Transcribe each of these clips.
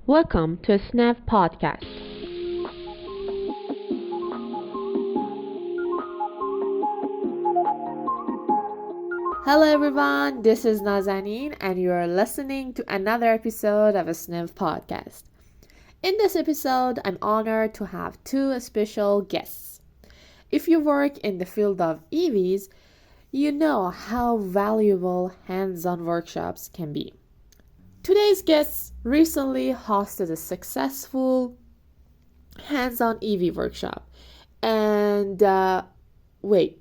Welcome to a SNAV podcast. Hello everyone, this is Nazanin and you are listening to another episode of a SNAV podcast. In this episode, I'm honored to have two special guests. If you work in the field of EVs, you know how valuable hands-on workshops can be. Today's guests recently hosted a successful hands-on EV workshop. And wait,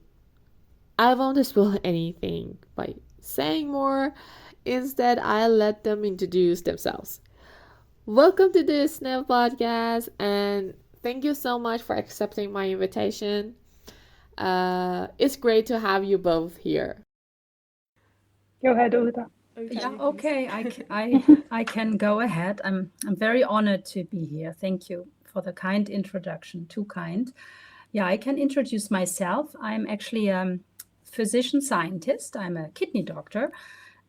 I won't spoil anything by saying more. Instead, I'll let them introduce themselves. Welcome to the SNAP podcast, and thank you so much for accepting my invitation. It's great to have you both here. Go ahead, Uta. Yeah, okay. I can go ahead. I'm very honored to be here. Thank you for the kind introduction. Too kind. Yeah, I can introduce myself. I'm actually a physician scientist. I'm a kidney doctor,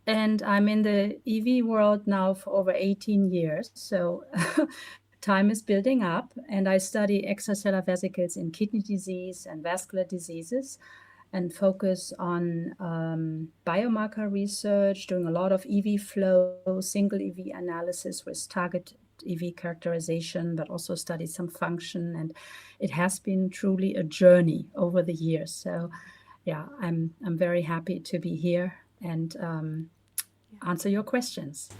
and I'm in the EV world now for over 18 years. So time is building up, and I study extracellular vesicles in kidney disease and vascular diseases, and focus on biomarker research, doing a lot of EV flow, single EV analysis with target EV characterization, but also study some function. And it has been truly a journey over the years. So yeah, I'm very happy to be here and answer your questions.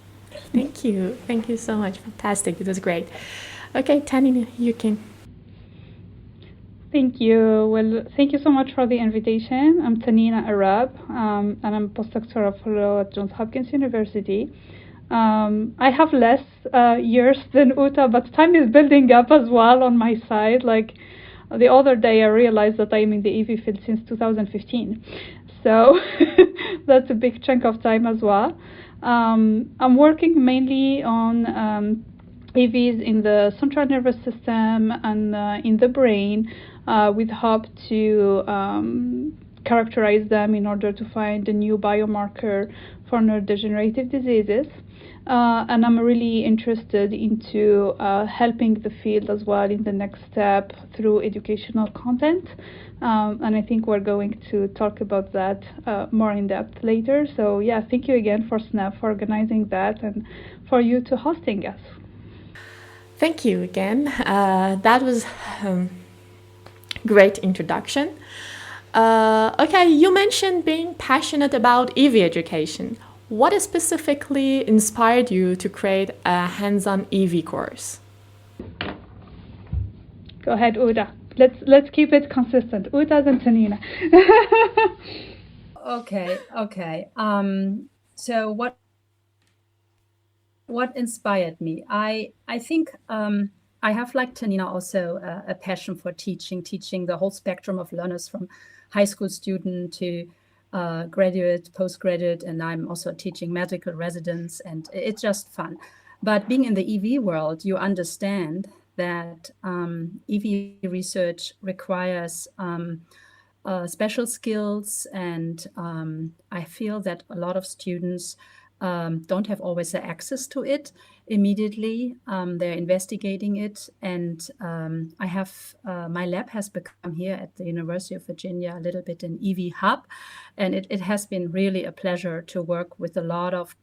Thank you. Thank you so much. Fantastic. It was great. Okay, Tanina, you can. Thank you. Well, thank you so much for the invitation. I'm Tanina Arab, and I'm a postdoctoral fellow at Johns Hopkins University. I have less years than Uta, but time is building up as well on my side. Like the other day, I realized that I'm in the EV field since 2015. So that's a big chunk of time as well. I'm working mainly on EVs in the central nervous system and in the brain, with hope to characterize them in order to find a new biomarker for neurodegenerative diseases. And I'm really interested into helping the field as well in the next step through educational content. And I think we're going to talk about that more in depth later. So yeah, thank you again for SNAP for organizing that and for you to hosting us. Thank you again. That was great introduction. Okay, you mentioned being passionate about EV education. What specifically inspired you to create a hands-on EV course? Go ahead, Uda. Let's keep it consistent. Uta and Tanina. Okay. So what inspired me? I think I have, like Tanina, also a passion for teaching the whole spectrum of learners from high school student to graduate, postgraduate, and I'm also teaching medical residents, and it's just fun. But being in the EV world, you understand that EV research requires special skills, and I feel that a lot of students don't have always the access to it immediately. They're investigating it, and I have my lab has become here at the University of Virginia a little bit an EV hub, and it has been really a pleasure to work with a lot of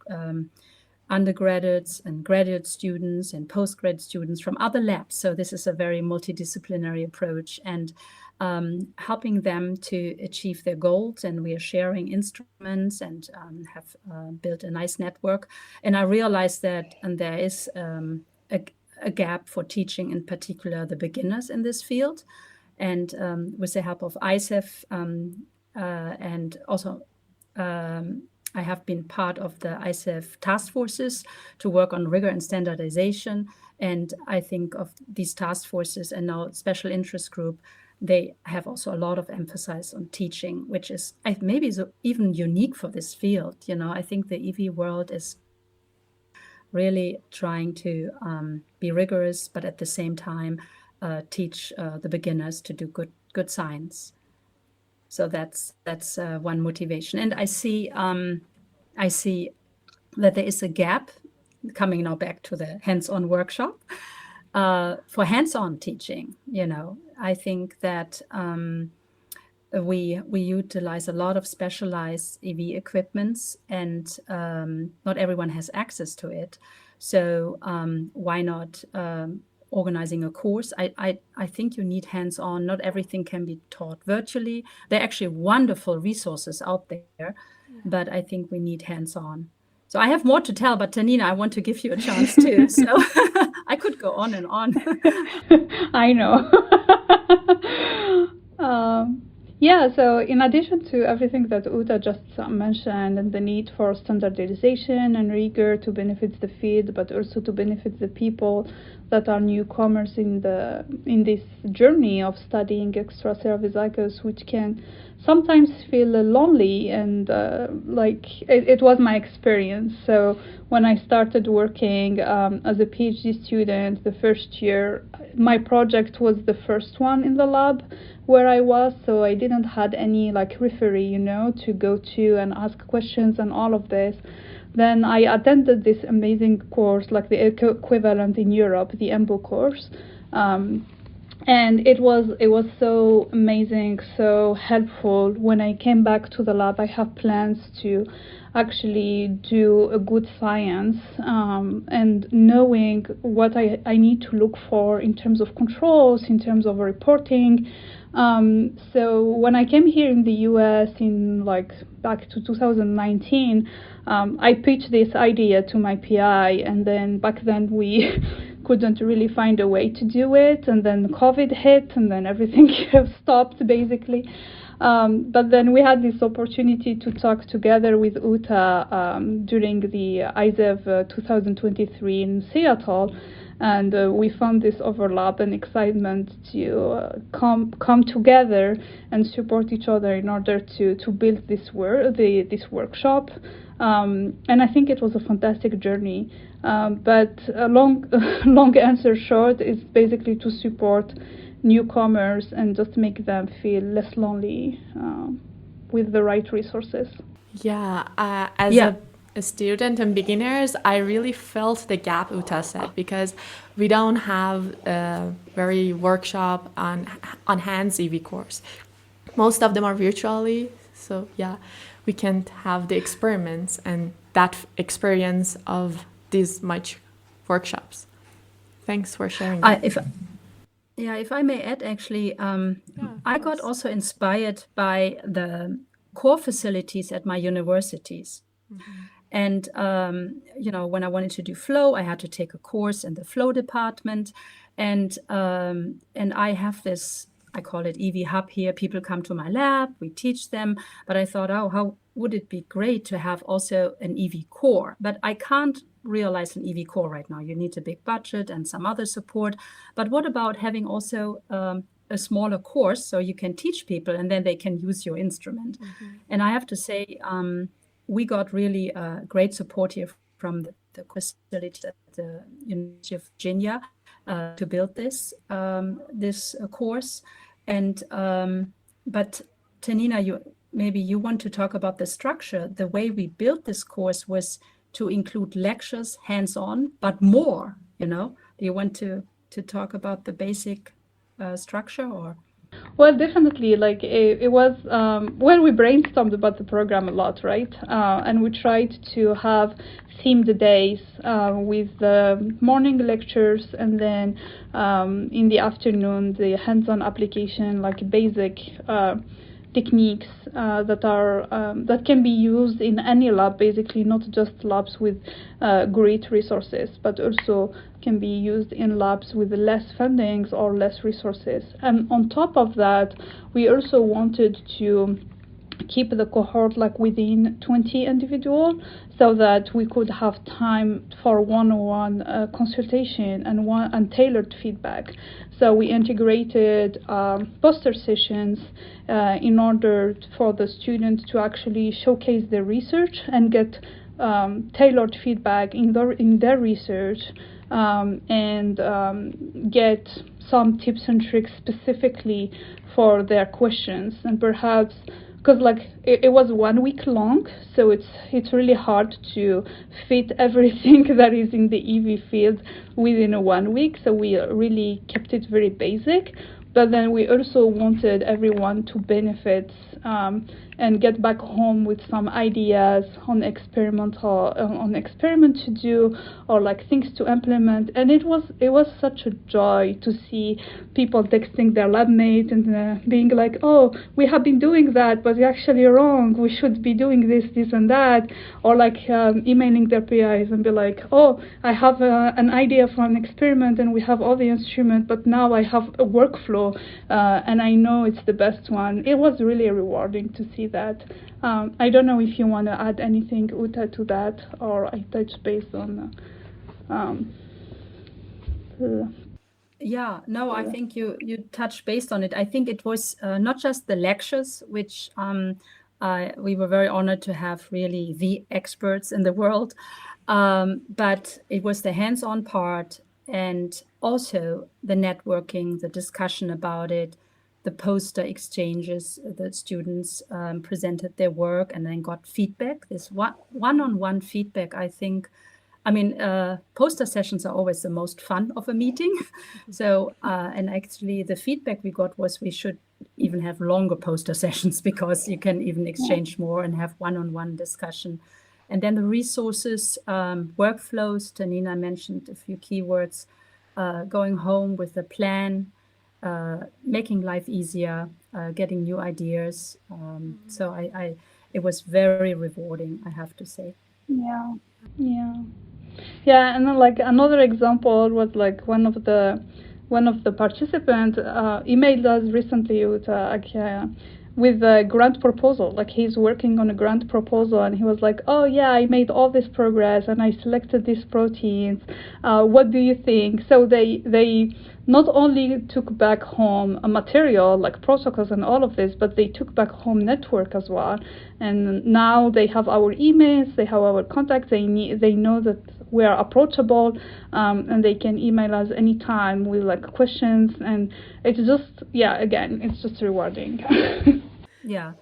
undergraduates and graduate students and postgrad students from other labs. So this is a very multidisciplinary approach, and helping them to achieve their goals. And we are sharing instruments and have built a nice network. And I realized that there is a gap for teaching, in particular the beginners in this field. And with the help of ISEF and also I have been part of the ISEF task forces to work on rigor and standardization. And I think of these task forces and now special interest group, they have also a lot of emphasis on teaching, which is maybe even unique for this field. You know, I think the EV world is really trying to be rigorous, but at the same time teach the beginners to do good science. So that's one motivation. And I see that there is a gap coming now back to the hands-on workshop, for hands-on teaching, I think that we utilize a lot of specialized EV equipments, and not everyone has access to it. So why not organizing a course? I think you need hands-on. Not everything can be taught virtually. There are actually wonderful resources out there, but I think we need hands-on. So I have more to tell, but Tanina, I want to give you a chance too. So I could go on and on. I know. So in addition to everything that Uta just mentioned, and the need for standardization and rigor to benefit the field, but also to benefit the people that are newcomers in this journey of studying extracellular cycles, which can sometimes feel lonely, and it was my experience. So when I started working as a PhD student, the first year, my project was the first one in the lab where I was, so I didn't had any referee, to go to and ask questions and all of this. Then I attended this amazing course, like the equivalent in Europe, the EMBO course. And it was so amazing, so helpful. When I came back to the lab, I have plans to actually do a good science, and knowing what I need to look for in terms of controls, in terms of reporting. So when I came here in the US in back to 2019, I pitched this idea to my PI, and then back then we couldn't really find a way to do it, and then COVID hit, and then everything stopped basically. But then we had this opportunity to talk together with Uta during the ISEV 2023 in Seattle, and we found this overlap and excitement to come together and support each other in order to build this workshop. And I think it was a fantastic journey. But a long answer short is basically to support newcomers and just make them feel less lonely with the right resources. As a student and beginners, I really felt the gap Uta said, because we don't have a very workshop on hands EV course. Most of them are virtually, so we can't have the experiments and that experience of these much workshops. Thanks for sharing that. If I may add, actually, I got also inspired by the core facilities at my universities. Mm-hmm. And, when I wanted to do flow, I had to take a course in the flow department. And I have this, I call it EV Hub here. People come to my lab, we teach them. But I thought, how would it be great to have also an EV core? But I can't realize an EV core right now. You need a big budget and some other support. But what about having also a smaller course so you can teach people and then they can use your instrument? Mm-hmm. And I have to say, we got really great support here from the facility at the University of Virginia to build this course. And but Tanina, maybe you want to talk about the structure. The way we built this course was to include lectures, hands-on, but more. Do you want to talk about the basic structure or? Well, definitely. It was we brainstormed about the program a lot, right? And we tried to have themed days with the morning lectures, and then in the afternoon the hands-on application, basic techniques that can be used in any lab, basically, not just labs with great resources, but also can be used in labs with less fundings or less resources. And on top of that, we also wanted to keep the cohort within 20 individuals, so that we could have time for one-on-one consultation and tailored feedback. So we integrated poster sessions in order for the students to actually showcase their research and get tailored feedback in their research, and get some tips and tricks specifically for their questions, and perhaps because like it was 1 week long, so it's really hard to fit everything that is in the EV field within a 1 week. So we really kept it very basic, but then we also wanted everyone to benefit and get back home with some ideas on experiment to do, or like things to implement. And it was such a joy to see people texting their lab mates and being like, oh, we have been doing that, but you're actually wrong, we should be doing this and that, or like emailing their PIs and be like, oh, I have an idea for an experiment and we have all the instruments, but now I have a workflow and I know it's the best one. It was really rewarding to see that. I don't know if you want to add anything, Uta, to that, or I touch base on Yeah, no, I think you touched based on it. I think it was not just the lectures, which we were very honored to have really the experts in the world, but it was the hands-on part, and also the networking, the discussion about it, the poster exchanges. The students presented their work and then got feedback. This one-on-one feedback, I think. I mean, poster sessions are always the most fun of a meeting. So, and actually the feedback we got was we should even have longer poster sessions, because you can even exchange more and have one-on-one discussion. And then the resources, workflows, Tanina mentioned a few keywords, going home with a plan, making life easier, getting new ideas. So it was very rewarding, I have to say. Yeah. And then like another example was like one of the participants emailed us recently with a grant proposal. Like he's working on a grant proposal, and he was like, oh yeah, I made all this progress and I selected these proteins. What do you think? So they not only took back home a material like protocols and all of this, but they took back home network as well. And now they have our emails, they have our contacts, they know that we are approachable, and they can email us anytime with like questions. And it's just, again, it's just rewarding. Yeah.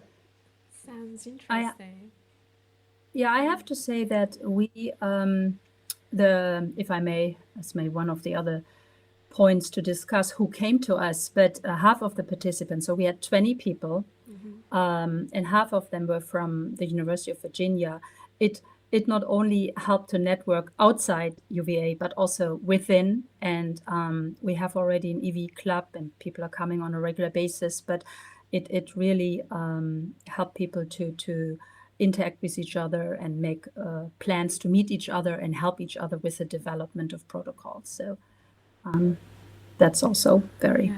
Sounds interesting. I have to say that we, if I may, as one of the other points to discuss who came to us, but half of the participants, so we had 20 people, and half of them were from the University of Virginia. It not only helped to network outside UVA, but also within. And we have already an EV club, and people are coming on a regular basis. But it really helped people to interact with each other and make plans to meet each other and help each other with the development of protocols. So that's also very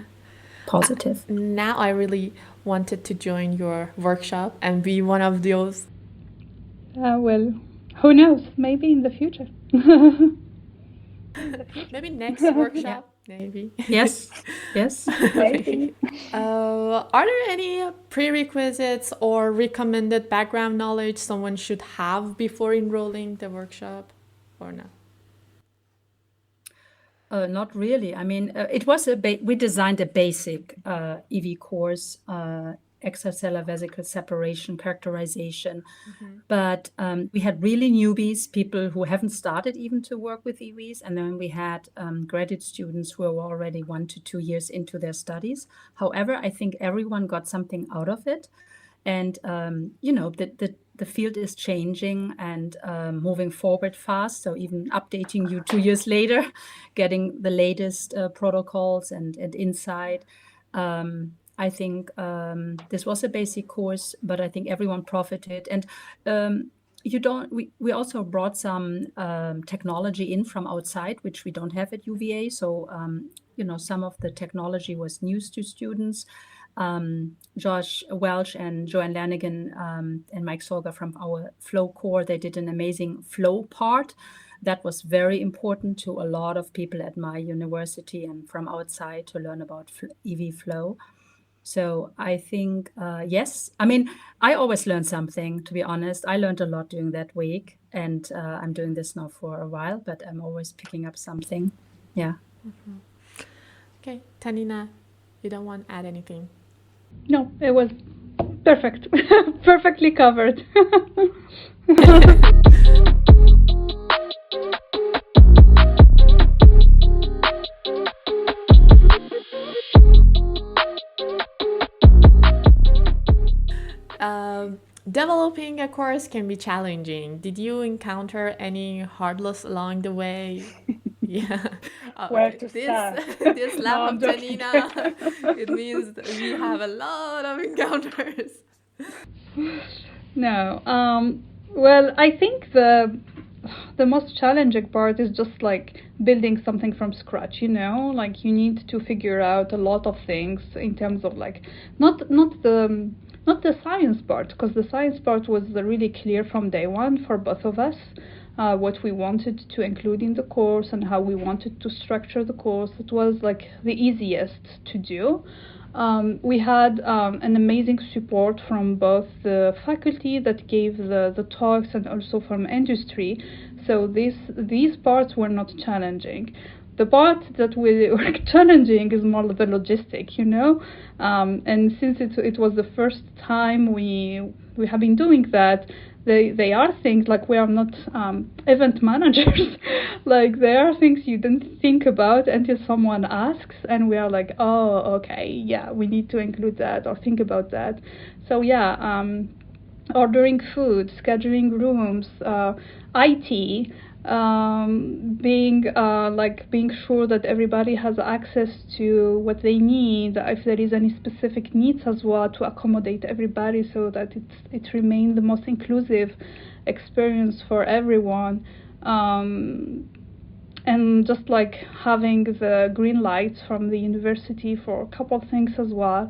positive. Now I really wanted to join your workshop and be one of those. Well, who knows? Maybe in the future. Maybe next workshop. Maybe. Yes. Maybe. Are there any prerequisites or recommended background knowledge someone should have before enrolling the workshop, or no? Not really. I mean, it was we designed a basic EV course, extracellular vesicle separation, characterization, but we had really newbies, people who haven't started even to work with EVs, and then we had graduate students who were already 1 to 2 years into their studies. However, I think everyone got something out of it, and the field is changing and moving forward fast. So even updating you 2 years later, getting the latest protocols and insight. I think this was a basic course, but I think everyone profited. And we also brought some technology in from outside, which we don't have at UVA. So some of the technology was news to students. Josh Welch and Joanne Lanigan and Mike Sorger from our flow core, they did an amazing flow part that was very important to a lot of people at my university and from outside to learn about EV flow. So I think, yes, I mean, I always learn something, to be honest. I learned a lot during that week, and I'm doing this now for a while, but I'm always picking up something. Yeah. Okay, Tanina, you don't want to add anything? No, it was Perfect. Perfectly covered. Developing a course can be challenging. Did you encounter any hurdles along the way? Yeah. Where Okay. to This start? this No, laugh I'm of joking. Tanina, it means that we have a lot of encounters. No. Well, I think the most challenging part is just like building something from scratch, like you need to figure out a lot of things in terms of like not the science part, because the science part was really clear from day one for both of us, what we wanted to include in the course and how we wanted to structure the course. It was like the easiest to do. We had an amazing support from both the faculty that gave the talks and also from industry. So these parts were not challenging. The part that were challenging is more the logistic, and since it was the first time we have been doing that, they are things like we are not event managers. Like there are things you didn't think about until someone asks, and we are like, oh, okay, yeah, we need to include that or think about that. So yeah, ordering food, scheduling rooms, IT, being sure that everybody has access to what they need, if there is any specific needs as well, to accommodate everybody so that it remains the most inclusive experience for everyone. And just like having the green lights from the university for a couple of things as well.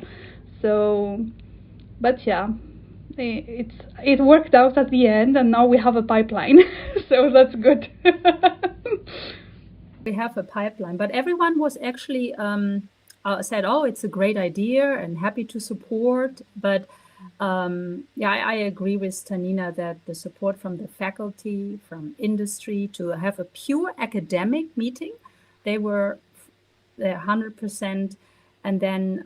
So, but yeah, it worked out at the end, and now we have a pipeline. So that's good. We have a pipeline, but everyone was actually said, oh, it's a great idea and happy to support. But yeah, I agree with Tanina that the support from the faculty, from industry, to have a pure academic meeting, they were 100%. And then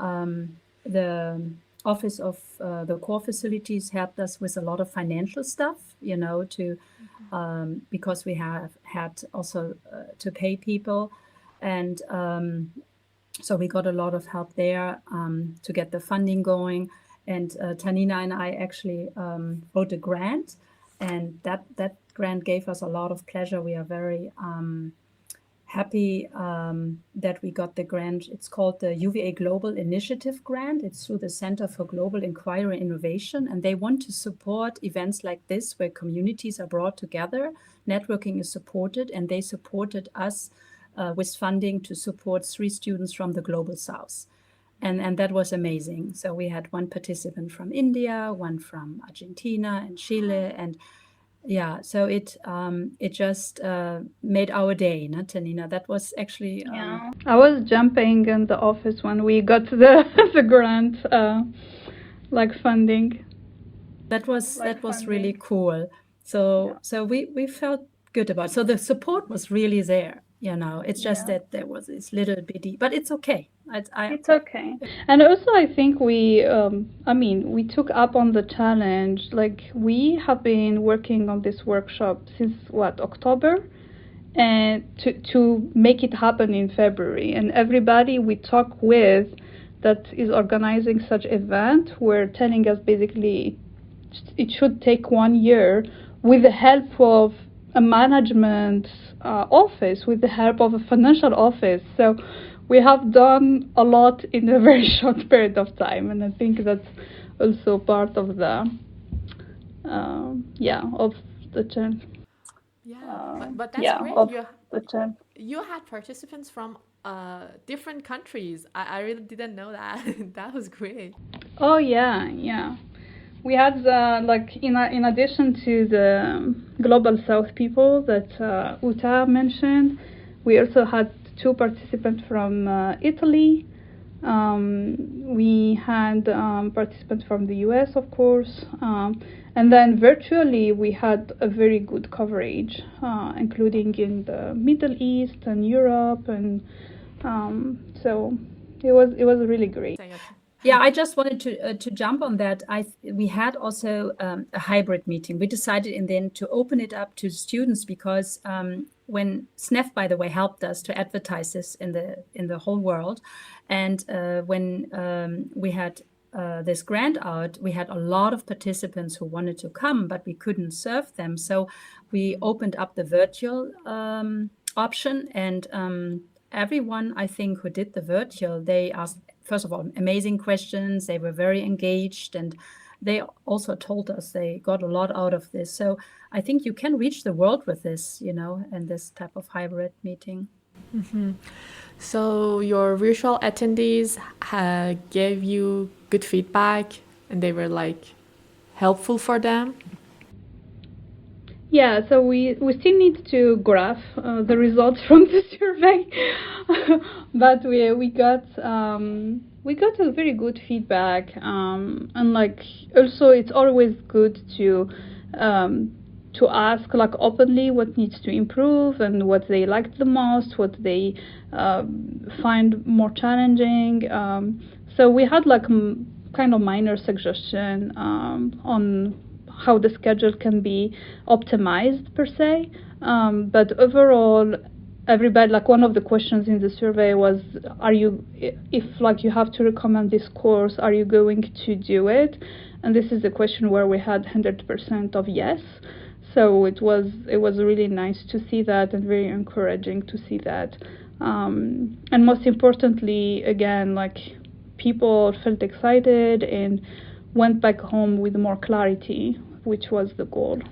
the office of the core facilities helped us with a lot of financial stuff, because we have had also to pay people. And so we got a lot of help there to get the funding going. And Tanina and I actually wrote a grant, and that grant gave us a lot of pleasure. We are very happy that we got the grant. It's called the UVA Global Initiative Grant. It's through the Center for Global Inquiry and Innovation, and they want to support events like this where communities are brought together, networking is supported, and they supported us with funding to support 3 students from the Global South. And that was amazing. So we had 1 participant from India, 1 from Argentina and Chile, and yeah, so it just made our day, no, Tanina? That was actually yeah. I was jumping in the office when we got the grant, like funding. That was really cool. So we felt good about it. So the support was really there. It's just that there was this little bitty, but it's okay. It's okay. And also I think we took up on the challenge. Like we have been working on this workshop since October, and to make it happen in February. And everybody we talk with that is organizing such event were telling us basically it should take 1 year with the help of a management office, with the help of a financial office. So we have done a lot in a very short period of time, and I think that's also part of the of the challenge. Yeah, but that's great. You had participants from different countries. I really didn't know that. That was great. Oh yeah. We had in addition to the Global South people that Uta mentioned, we also had 2 participants from Italy. We had participants from the US, of course, and then virtually we had a very good coverage, including in the Middle East and Europe, and so it was really great. Yeah, I just wanted to jump on that. We had also a hybrid meeting. We decided in the end to open it up to students because when SNEF, by the way, helped us to advertise this in the whole world, and when we had this grant out, we had a lot of participants who wanted to come, but we couldn't serve them. So we opened up the virtual option, and everyone, I think, who did the virtual, they asked, first of all, amazing questions. They were very engaged, and they also told us they got a lot out of this. So I think you can reach the world with this, and this type of hybrid meeting. Mm-hmm. So your virtual attendees gave you good feedback, and they were like helpful for them? Yeah, so we still need to graph the results from the survey, but we got a very good feedback, and also it's always good to ask openly what needs to improve and what they liked the most, what they find more challenging. So we had kind of minor suggestion on how the schedule can be optimized per se, but overall everybody, one of the questions in the survey was, if you have to recommend this course, are you going to do it? And this is a question where we had 100% of yes. So it was really nice to see that, and very encouraging to see that, and most importantly, again, people felt excited and went back home with more clarity, which was the goal.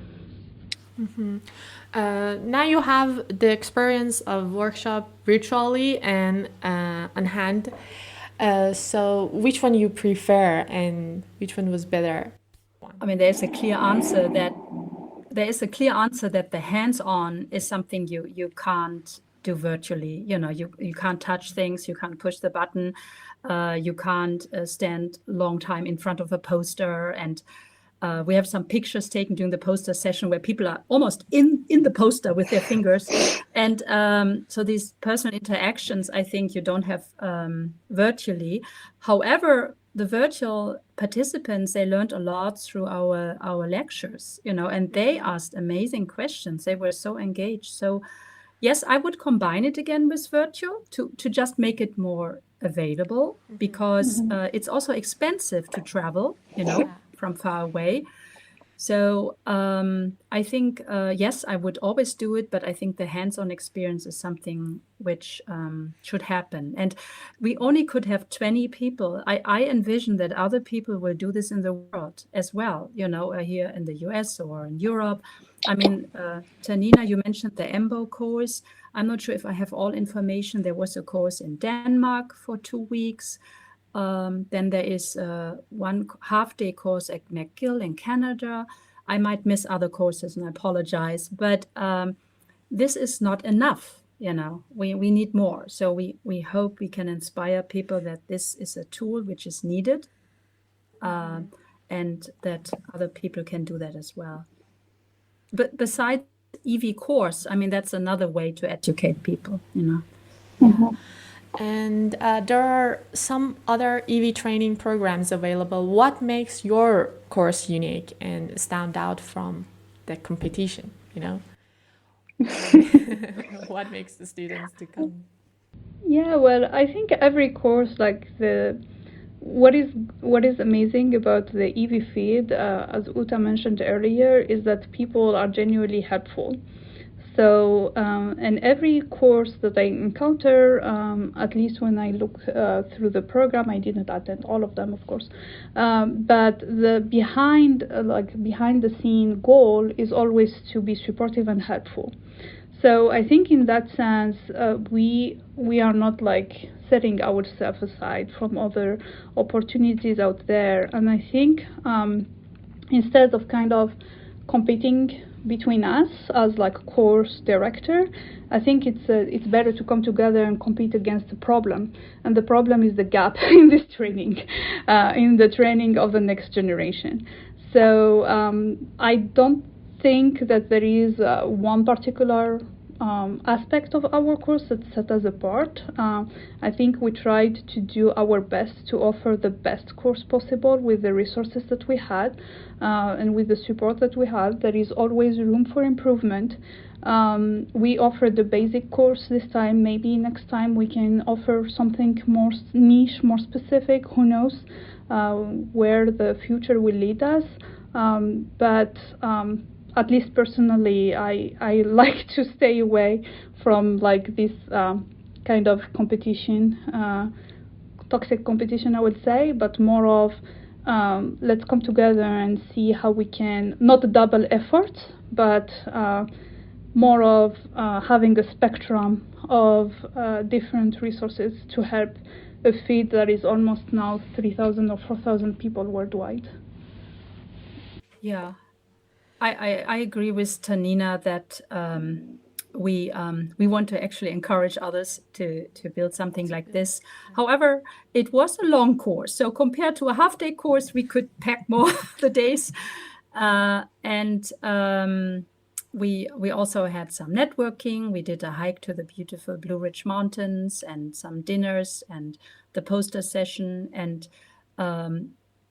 Mm-hmm. Now you have the experience of workshop virtually and on hand. So which one you prefer, and which one was better? I mean, there's a clear answer that the hands-on is something you can't do virtually. You can't touch things, you can't push the button, you can't stand long time in front of a poster, and we have some pictures taken during the poster session where people are almost in the poster with their fingers. And so these personal interactions, I think you don't have virtually. However, the virtual participants, they learned a lot through our lectures, and they asked amazing questions. They were so engaged. So yes, I would combine it again with virtual to just make it more available, because it's also expensive to travel, from far away. So I think, yes, I would always do it, but I think the hands-on experience is something which should happen. And we only could have 20 people. I envision that other people will do this in the world as well, here in the US or in Europe. I mean, Tanina, you mentioned the EMBO course. I'm not sure if I have all information. There was a course in Denmark for 2 weeks. Then there is one half-day course at McGill in Canada. I might miss other courses, and I apologize. But this is not enough, We need more. So we hope we can inspire people that this is a tool which is needed, and that other people can do that as well. But besides EV course, I mean, that's another way to educate people, Mm-hmm. And there are some other EV training programs available. What makes your course unique and stand out from the competition, What makes the students to come? Yeah, well, I think every course, what is amazing about the EV feed, as Uta mentioned earlier, is that people are genuinely helpful. So, in every course that I encounter, at least when I look through the program, I didn't attend all of them, of course, but the behind the scene goal is always to be supportive and helpful. So I think in that sense, we are not setting ourselves aside from other opportunities out there, and I think instead of kind of competing between us as course director, I think it's better to come together and compete against the problem, and the problem is the gap in this training, in the training of the next generation. So I don't think that there is one particular aspect of our course that set us apart. I think we tried to do our best to offer the best course possible with the resources that we had and with the support that we had. There is always room for improvement. We offered the basic course this time. Maybe next time we can offer something more niche, more specific. Who knows where the future will lead us. But at least personally, I like to stay away from like this kind of competition, toxic competition, I would say, but more of let's come together and see how we can, not double effort, but more of having a spectrum of different resources to help a field that is almost now 3,000 or 4,000 people worldwide. Yeah, I agree with Tanina that we want to actually encourage others to build something like this. However, it was a long course, so compared to a half-day course, we could pack more the days, and we also had some networking. We did a hike to the beautiful Blue Ridge Mountains and some dinners and the poster session. And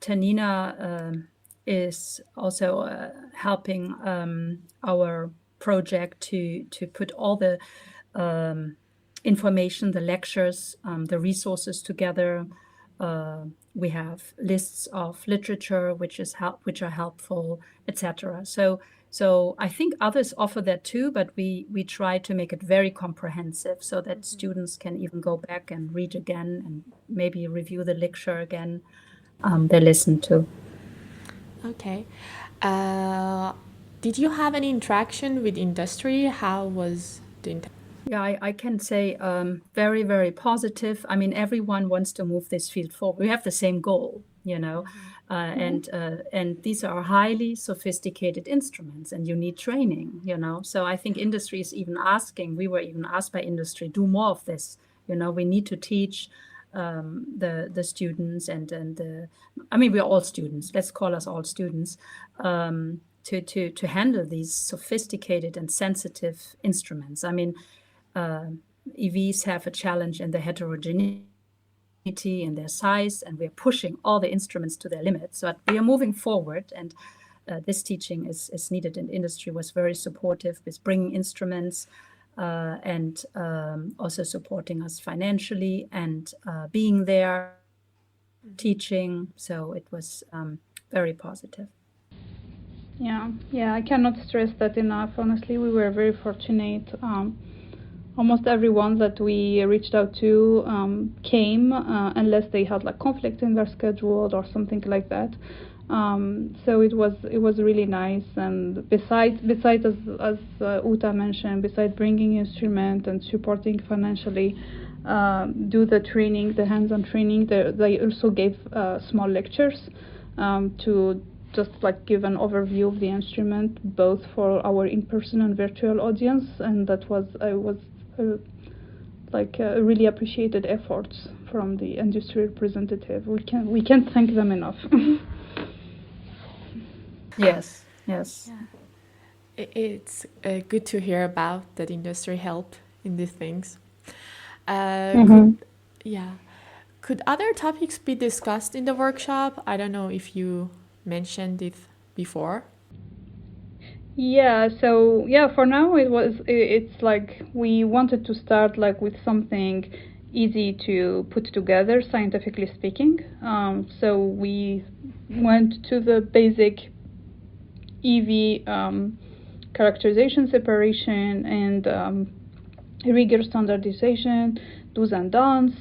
Tanina is also helping our project to put all the information, the lectures, the resources together. We have lists of literature which are helpful, etc. So I think others offer that too, but we try to make it very comprehensive so that students can even go back and read again and maybe review the lecture again they listen to. Okay. Did you have any interaction with industry? How was the interaction? Yeah, I can say very, very positive. I mean, everyone wants to move this field forward. We have the same goal, you know, and these are highly sophisticated instruments and you need training, you know. So I think industry is even asking, we were even asked by industry, do more of this. You know, we need to teach the students and I mean, we're all students, let's call us all students, to handle these sophisticated and sensitive instruments. I mean, EVs have a challenge in their heterogeneity in their size, and we're pushing all the instruments to their limits. So we are moving forward, and this teaching is needed, and industry was very supportive with bringing instruments and also supporting us financially and being there, teaching. So it was very positive. Yeah, I cannot stress that enough. Honestly, we were very fortunate. Almost everyone that we reached out to came, unless they had like conflict in their schedule or something like that. So it was really nice. And besides as Uta mentioned, besides bringing instrument and supporting financially, do the training, the hands-on training, they also gave small lectures to just like give an overview of the instrument, both for our in-person and virtual audience, and that was really appreciated efforts from the industry representative. We can't thank them enough. Yes. Yeah. It's good to hear about that industry helped in these things. Could other topics be discussed in the workshop? I don't know if you mentioned it before. Yeah, so for now it's like we wanted to start like with something easy to put together, scientifically speaking. So we went to the basic EV characterization, separation, and rigor standardization, do's and don'ts.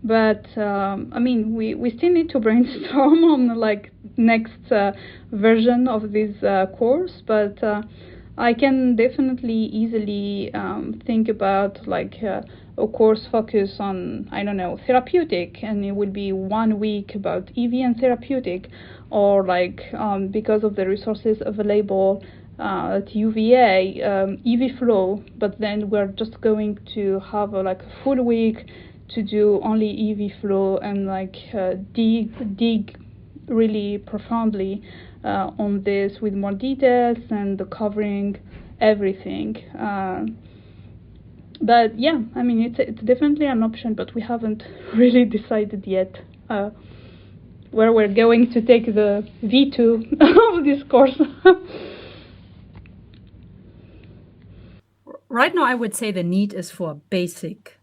But I mean, we still need to brainstorm on like next version of this course. But I can definitely easily think about like a course focus on, I don't know, therapeutic, and it will be 1 week about EV and therapeutic, or like because of the resources available at UVA, EV flow. But then we're just going to have a full week to do only EV flow and like dig really profoundly on this with more details and covering everything. But yeah, I mean, it's definitely an option, but we haven't really decided yet where we're going to take the V2 of this course. Right now, I would say the need is for a basic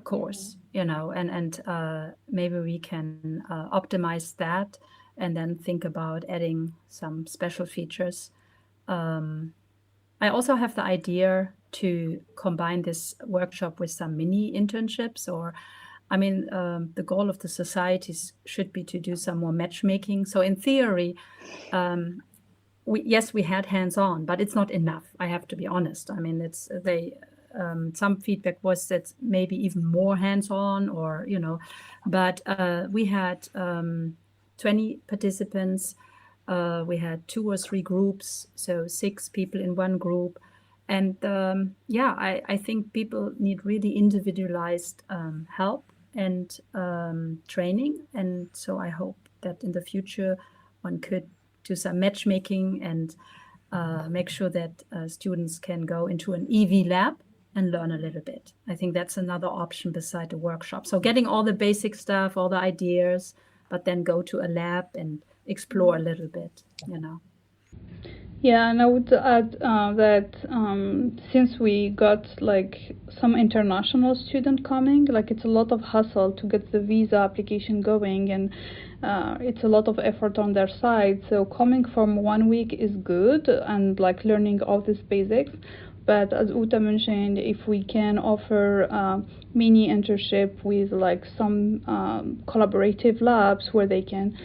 course, and maybe we can optimize that and then think about adding some special features. I also have the idea to combine this workshop with some mini internships, or the goal of the societies should be to do some more matchmaking. So in theory, we had hands-on, but it's not enough. I have to be honest. I mean, some feedback was that maybe even more hands-on, but we had 20 participants. We had 2 or 3 groups, so 6 people in one group. And I think people need really individualized help and training. And so I hope that in the future one could do some matchmaking and make sure that students can go into an EV lab and learn a little bit. I think that's another option beside the workshop. So getting all the basic stuff, all the ideas, but then go to a lab and explore a little bit, Yeah, and I would add that since we got like some international student coming, like it's a lot of hassle to get the visa application going, and it's a lot of effort on their side. So coming from 1 week is good and like learning all these basics. But as Uta mentioned, if we can offer mini internship with like some collaborative labs where they can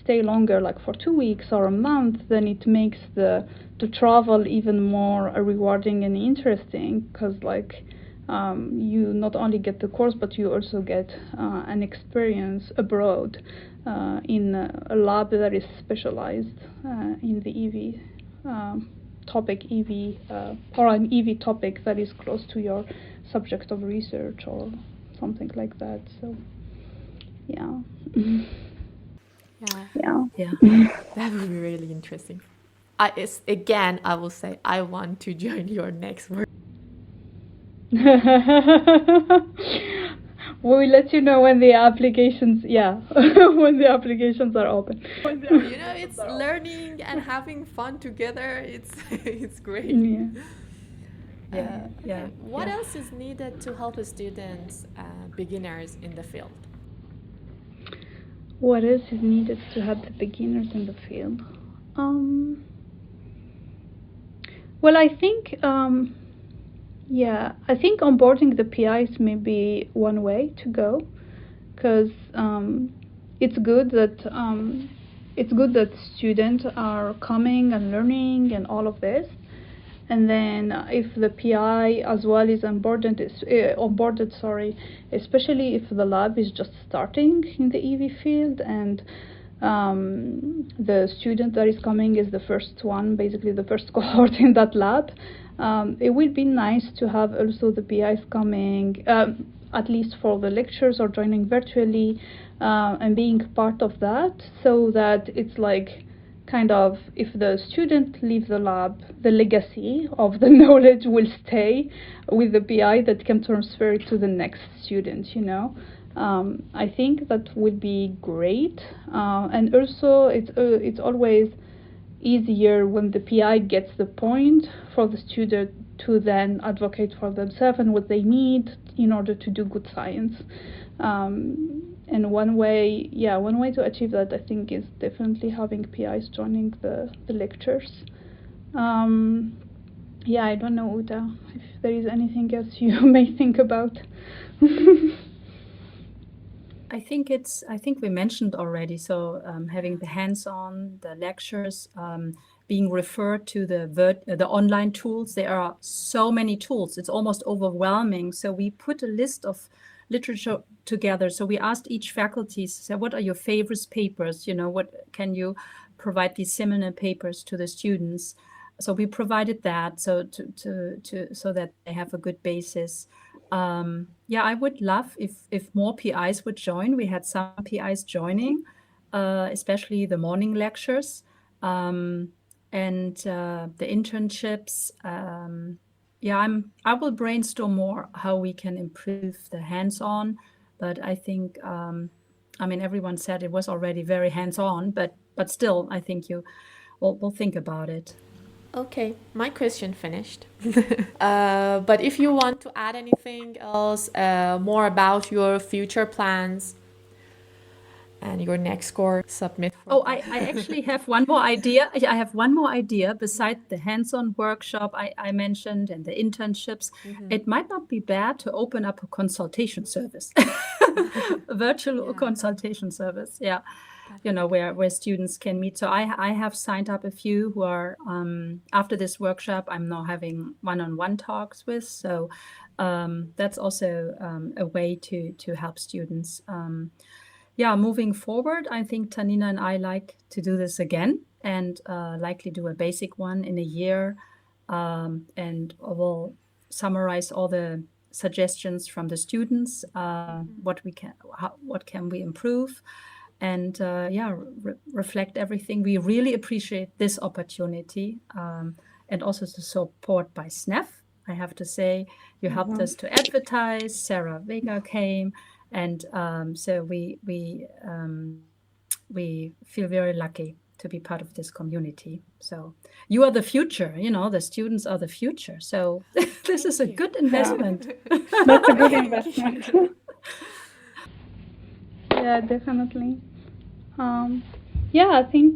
stay longer, like for 2 weeks or a month, then it makes the travel even more rewarding and interesting, because like you not only get the course, but you also get an experience abroad in a lab that is specialized in the EV topic, or an EV topic that is close to your subject of research or something like that. So yeah. Yeah. That would be really interesting. I will say I want to join your next work. We'll let you know when the applications, when the applications are open. It's learning and having fun together. It's great. Yeah. What else is needed to help students, beginners in the field? What else is needed to help the beginners in the field? Well, I think I think onboarding the PIs may be one way to go, because it's good that students are coming and learning and all of this, and then if the PI as well is onboarded, especially if the lab is just starting in the EV field and the student that is coming is the first one, basically the first cohort in that lab. It would be nice to have also the PIs coming, at least for the lectures or joining virtually, and being part of that, so that it's like kind of, if the student leaves the lab, the legacy of the knowledge will stay with the PI that can transfer it to the next student, I think that would be great, and also it's always easier when the PI gets the point for the student to then advocate for themselves and what they need in order to do good science. And one way to achieve that, I think, is definitely having PIs joining the lectures. I don't know, Uta, if there is anything else you may think about. I think we mentioned already. So having the hands-on, the lectures, being referred to the online tools. There are so many tools; it's almost overwhelming. So we put a list of literature together. So we asked each faculty, so what are your favorite papers? What can you provide these seminar papers to the students? So we provided that so that they have a good basis. I would love if more PIs would join. We had some PIs joining, especially the morning lectures. and the internships. I will brainstorm more how we can improve the hands-on, but I think everyone said it was already very hands-on, but still I think we'll think about it. Okay, my question finished. But if you want to add anything else, more about your future plans and your next course, submit. I actually have one more idea. I have one more idea besides the hands-on workshop I mentioned and the internships. It might not be bad to open up a consultation service, a virtual consultation service. Yeah. Where students can meet. So I have signed up a few who are, after this workshop, I'm now having one-on-one talks with. So that's also a way to help students. Moving forward, I think Tanina and I like to do this again and likely do a basic one in a year. And we'll summarize all the suggestions from the students, what can we improve, and reflect everything. We really appreciate this opportunity, and also the support by SNEF. I have to say, you helped us to advertise. Sarah Vega came, and so we feel very lucky to be part of this community. So you are the future. The students are the future. So this is a good investment. That's a good investment. Yeah, definitely. I think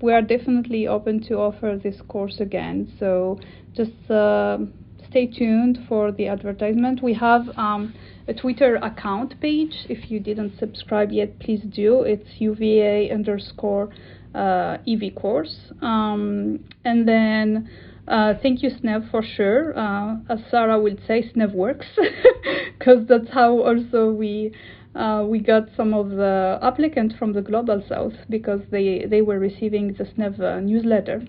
we are definitely open to offer this course again. So just stay tuned for the advertisement. We have a Twitter account page. If you didn't subscribe yet, please do. It's UVA_EV course. And then thank you, SNEV, for sure. As Sarah would say, SNEV works, because that's how also we got some of the applicants from the Global South, because they were receiving the SNEV newsletter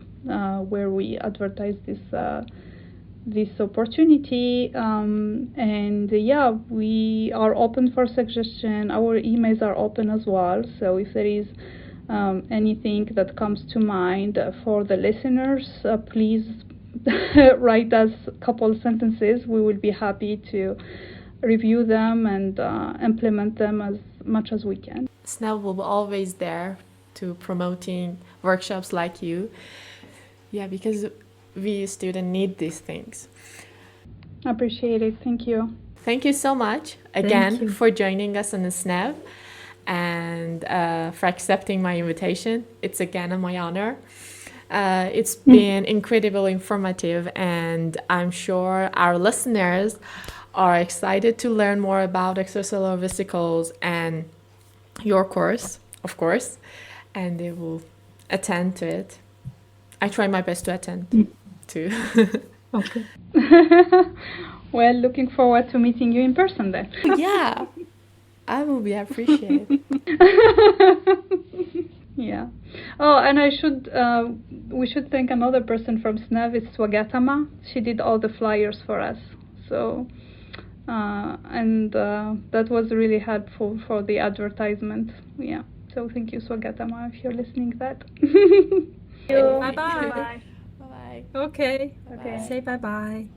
where we advertised this opportunity. We are open for suggestion. Our emails are open as well. So if there is anything that comes to mind for the listeners, please write us a couple sentences. We will be happy to review them and implement them as much as we can. SNEV will be always there to promoting workshops like you. Yeah, because we students need these things. Appreciate it. Thank you. Thank you so much again for joining us on the SNEV and for accepting my invitation. It's again my honor. It's been incredibly informative, and I'm sure our listeners are excited to learn more about extracellular vesicles and your course, of course, and they will attend to it. I try my best to attend too. Okay. Well, looking forward to meeting you in person then. Yeah, I will be appreciated. Yeah. Oh, and we should thank another person from SNEV. It's Swagatama. She did all the flyers for us. So, that was really helpful for the advertisement. Yeah. So thank you, Swagatama, if you're listening to that. Bye-bye. Bye-bye. Okay. Okay. Say bye-bye.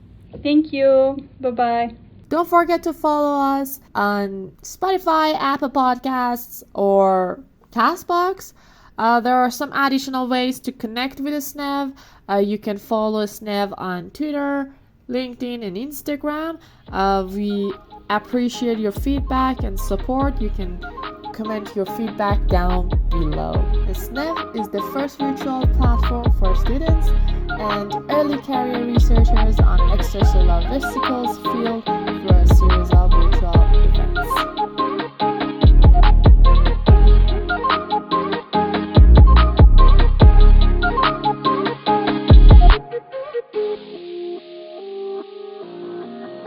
Thank you. Bye-bye. Don't forget to follow us on Spotify, Apple Podcasts, or Castbox. There are some additional ways to connect with SNEV. You can follow SNEV on Twitter, LinkedIn, and Instagram. We appreciate your feedback and support. You can comment your feedback down below. SNEV is the first virtual platform for students and early career researchers on extracellular vesicles field